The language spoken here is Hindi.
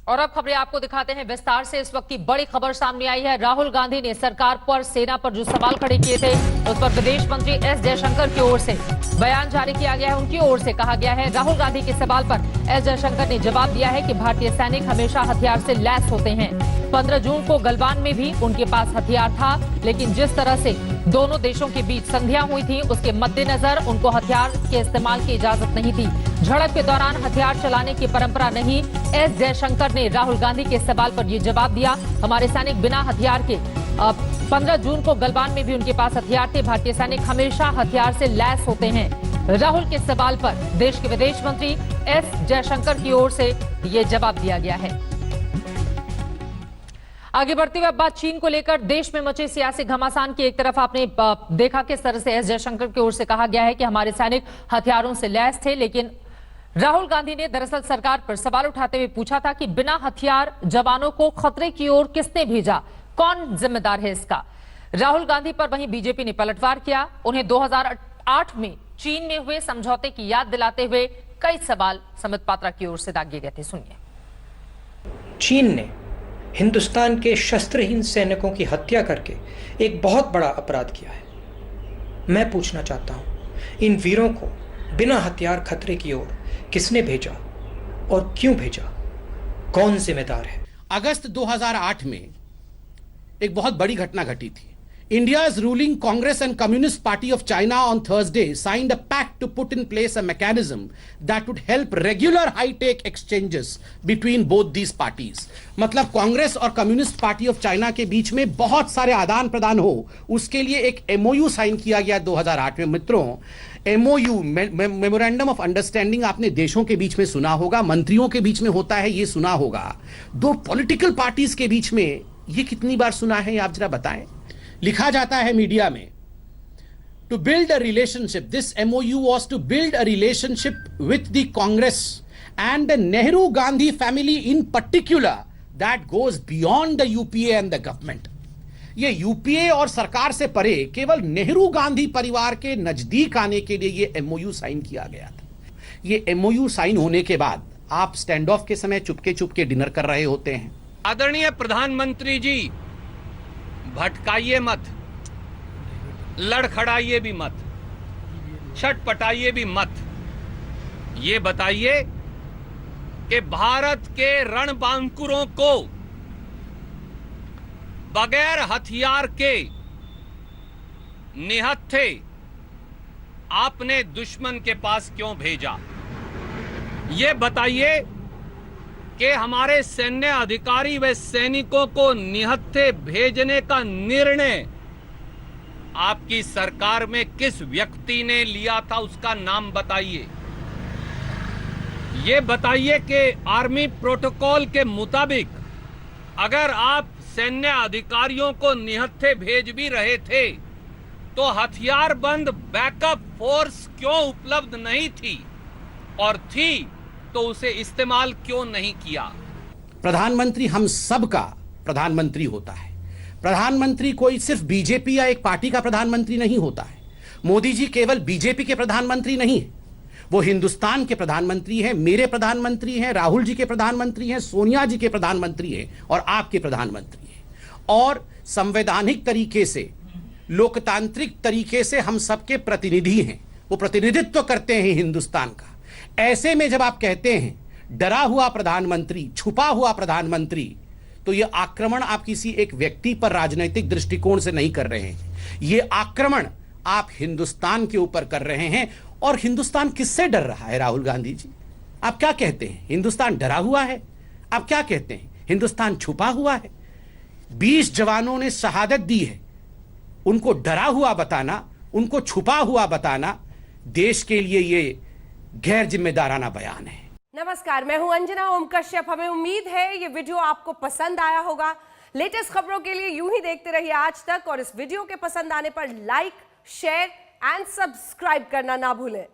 और अब खबरें आपको दिखाते हैं विस्तार से। इस वक्त की बड़ी खबर सामने आई है। राहुल गांधी ने सरकार पर, सेना पर जो सवाल खड़े किए थे, उस पर विदेश मंत्री एस जयशंकर की ओर से बयान जारी किया गया है। उनकी ओर से कहा गया है, राहुल गांधी के सवाल पर एस जयशंकर ने जवाब दिया है कि भारतीय सैनिक हमेशा हथियार से लैस होते हैं। 15 जून को गलवान में भी उनके पास हथियार था, लेकिन जिस तरह से दोनों देशों के बीच संधियां हुई थी, उसके मद्देनजर उनको हथियार के इस्तेमाल की इजाजत नहीं थी। झड़प के दौरान हथियार चलाने की परंपरा नहीं। एस जयशंकर ने राहुल गांधी के सवाल पर यह जवाब दिया, हमारे सैनिक बिना हथियार के 15 जून को गलवान में भी उनके पास हथियार थे। भारतीय सैनिक हमेशा हथियार से लैस होते हैं। राहुल के सवाल पर देश के विदेश मंत्री एस जयशंकर की ओर से यह जवाब दिया गया है। आगे बढ़ते हुए अब बात चीन को लेकर। देश में मचे सियासी घमासान की एक तरफ आपने देखा किस तरह से एस जयशंकर की ओर से कहा गया है कि हमारे सैनिक हथियारों से लैस थे, लेकिन राहुल गांधी ने दरअसल सरकार पर सवाल उठाते हुए पूछा था कि बिना हथियार जवानों को खतरे की ओर किसने भेजा, कौन जिम्मेदार है इसका। राहुल गांधी पर वहीं बीजेपी ने पलटवार किया। उन्हें 2008 में चीन में हुए समझौते की याद दिलाते हुए कई सवाल समित पात्रा की ओर से दागे गए थे। सुनिए। चीन ने हिंदुस्तान के शस्त्रहीन सैनिकों की हत्या करके एक बहुत बड़ा अपराध किया है। मैं पूछना चाहता हूं, इन वीरों को बिना हथियार खतरे की ओर किसने भेजा और क्यों भेजा, कौन जिम्मेदार है। अगस्त 2008 में एक बहुत बड़ी घटना घटी थी। India's ruling Congress and Communist Party of China on Thursday signed a pact to put in place a mechanism that would help regular high-tech exchanges between both these parties. मतलब कांग्रेस और कम्युनिस्ट पार्टी ऑफ चाइना के बीच में बहुत सारे आदान प्रदान हो, उसके लिए एक MOU साइन किया गया 2008 में। मित्रों, MOU मेमोरेंडम ऑफ अंडरस्टैंडिंग आपने देशों के बीच में सुना होगा, मंत्रियों के बीच में होता है, ये सुना होगा। दो पॉलिटिकल पार्टीज के बीच में ये कितनी बार सुना है, आप जरा बताएं। लिखा जाता है मीडिया में, to build a relationship, this MOU was to build a relationship with the Congress and the Nehru Gandhi family in particular that goes beyond the UPA and the government. ये UPA और सरकार से परे केवल नेहरू गांधी परिवार के नजदीक आने के लिए ये MOU साइन किया गया था। ये MOU साइन होने के बाद आप स्टैंड ऑफ के समय चुपके चुपके डिनर कर रहे होते हैं। आदरणीय प्रधानमंत्री जी, भटकाइए मत, लड़खड़ाइए भी मत, छटपटाइए भी मत। ये बताइए कि भारत के रणबांकुरों को बगैर हथियार के निहत्थे आपने दुश्मन के पास क्यों भेजा। ये बताइए कि हमारे सैन्य अधिकारी व सैनिकों को निहत्थे भेजने का निर्णय आपकी सरकार में किस व्यक्ति ने लिया था, उसका नाम बताइए। ये बताइए कि आर्मी प्रोटोकॉल के मुताबिक अगर आप सैन्य अधिकारियों को निहत्थे भेज भी रहे थे, तो हथियारबंद बैकअप फोर्स क्यों उपलब्ध नहीं थी, और थी तो उसे इस्तेमाल क्यों नहीं किया। प्रधानमंत्री हम सब का प्रधानमंत्री होता है। प्रधानमंत्री कोई सिर्फ बीजेपी या एक पार्टी का प्रधानमंत्री नहीं होता है। मोदी जी केवल बीजेपी के प्रधानमंत्री नहीं है, वो हिंदुस्तान के प्रधानमंत्री हैं, मेरे प्रधानमंत्री हैं, राहुल जी के प्रधानमंत्री हैं, सोनिया जी के प्रधानमंत्री हैं और आपके प्रधानमंत्री हैं। और संवैधानिक तरीके से, लोकतांत्रिक तरीके से हम सबके प्रतिनिधि हैं, वो प्रतिनिधित्व करते हैं हिंदुस्तान का। ऐसे में जब आप कहते हैं डरा हुआ प्रधानमंत्री, छुपा हुआ प्रधानमंत्री, तो यह आक्रमण आप किसी एक व्यक्ति पर राजनीतिक दृष्टिकोण से नहीं कर रहे हैं, यह आक्रमण आप हिंदुस्तान के ऊपर कर रहे हैं। और हिंदुस्तान किससे डर रहा है राहुल गांधी जी? आप क्या कहते हैं, हिंदुस्तान डरा हुआ है? आप क्या कहते हैं, हिंदुस्तान छुपा हुआ है? 20 जवानों ने शहादत दी है, उनको डरा हुआ बताना, उनको छुपा हुआ बताना देश के लिए ये गैर जिम्मेदाराना बयान है। नमस्कार, मैं हूं अंजना ओम कश्यप। हमें उम्मीद है ये वीडियो आपको पसंद आया होगा। लेटेस्ट खबरों के लिए यूं ही देखते रहिए आज तक, और इस वीडियो के पसंद आने पर लाइक, शेयर एंड सब्सक्राइब करना ना भूलें।